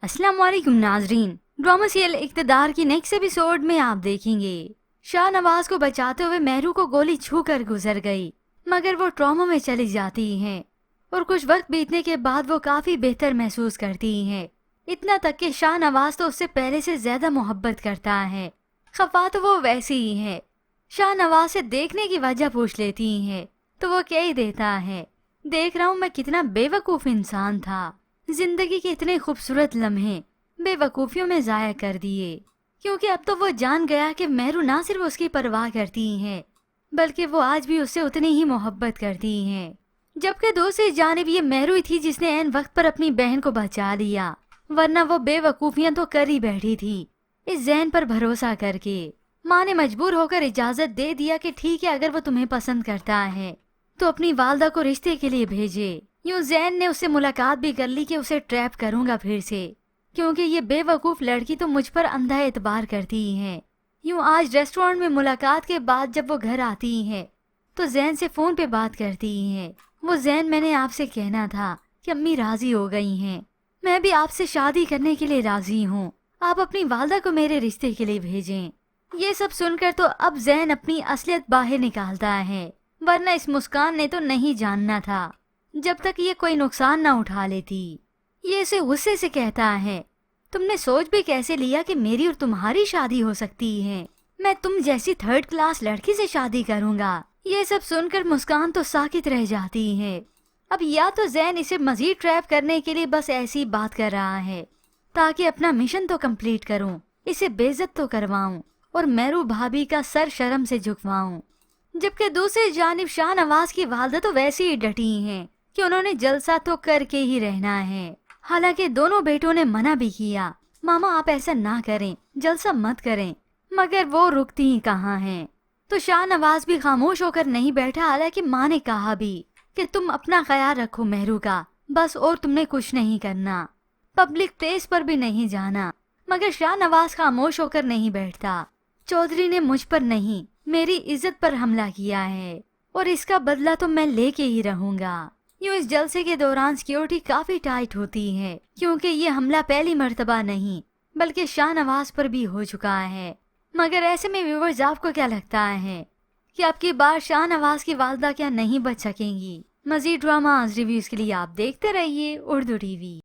अस्सलाम वालेकुम नाजरीन। ड्रामा सीरियल इक़्तिदार की नेक्स्ट एपिसोड में आप देखेंगे शाहनवाज को बचाते हुए मेहरू को गोली छूकर गुजर गई, मगर वो ट्रॉमा में चली जाती हैं और कुछ वक्त बीतने के बाद वो काफी बेहतर महसूस करती हैं। इतना तक कि शाहनवाज तो उससे पहले से ज्यादा मोहब्बत करता है। खफा तो वो वैसी ही है। शाहनवाज से देखने की वजह पूछ लेती हैं तो वो कह ही देता है, देख रहा हूँ मैं कितना बेवकूफ इंसान था, जिंदगी के इतने खूबसूरत लम्हे बेवकूफियों में जाया कर दिए। क्योंकि अब तो वो जान गया कि मेहरू ना सिर्फ उसकी परवाह करती हैं बल्कि वो आज भी उससे उतनी ही मोहब्बत करती हैं। जबकि दूसरी जानिब ये मेहरू ही थी जिसने ऐन वक्त पर अपनी बहन को बचा लिया, वरना वो बेवकूफियां तो कर ही बैठी थी। इस जैन पर भरोसा करके माँ ने मजबूर होकर इजाजत दे दिया कि ठीक है, अगर वो तुम्हें पसंद करता है तो अपनी वालदा को रिश्ते के लिए भेजे। यूं जैन ने उससे मुलाकात भी कर ली कि उसे ट्रैप करूंगा फिर से, क्योंकि ये बेवकूफ लड़की तो मुझ पर अंधा एतबार करती है। यूं आज रेस्टोरेंट में मुलाकात के बाद जब वो घर आती हैं तो जैन से फोन पे बात करती हैं। वो जैन, मैंने आपसे कहना था कि अम्मी राजी हो गई हैं, मैं भी आपसे शादी करने के लिए राजी हूँ, आप अपनी वालदा को मेरे रिश्ते के लिए भेजें। ये सब सुनकर तो अब जैन अपनी असलियत बाहर निकालता है, वरना इस मुस्कान ने तो नहीं जानना था जब तक ये कोई नुकसान ना उठा लेती। ये इसे गुस्से से कहता है, तुमने सोच भी कैसे लिया कि मेरी और तुम्हारी शादी हो सकती है? मैं तुम जैसी थर्ड क्लास लड़की से शादी करूंगा। ये सब सुनकर मुस्कान तो साकित रह जाती है। अब या तो जैन इसे मजीद ट्रैप करने के लिए बस ऐसी बात कर रहा है ताकि अपना मिशन तो कंप्लीट करूं, इसे बेइज्जत तो करवाऊं और मेहरू भाभी का सर शर्म से झुकवाऊं। जबकि दूसरी जानिब शाहनवाज की वालदा तो वैसी ही डटी हैं कि उन्होंने जलसा तो करके ही रहना है। हालांकि दोनों बेटों ने मना भी किया, मामा आप ऐसा ना करें, जलसा मत करें, मगर वो रुकती ही कहाँ हैं। तो शाहनवाज भी खामोश होकर नहीं बैठा। हालांकि माँ ने कहा भी कि तुम अपना ख्याल रखो मेहरू का, बस, और तुमने कुछ नहीं करना, पब्लिक प्लेस पर भी नहीं जाना। मगर शाहनवाज खामोश होकर नहीं बैठता। चौधरी ने मुझ पर नहीं, मेरी इज्जत पर हमला किया है और इसका बदला तो मैं लेके ही रहूंगा। यूं इस जलसे के दौरान सिक्योरिटी काफी टाइट होती है, क्योंकि ये हमला पहली मर्तबा नहीं बल्कि शाहनवाज पर भी हो चुका है। मगर ऐसे में व्यूअर्स, आपको क्या लगता है कि अब की बार शाहनवाज की वालदा क्या नहीं बच सकेंगी? मजीद ड्रामा रिव्यूज के लिए आप देखते रहिए उर्दू टीवी।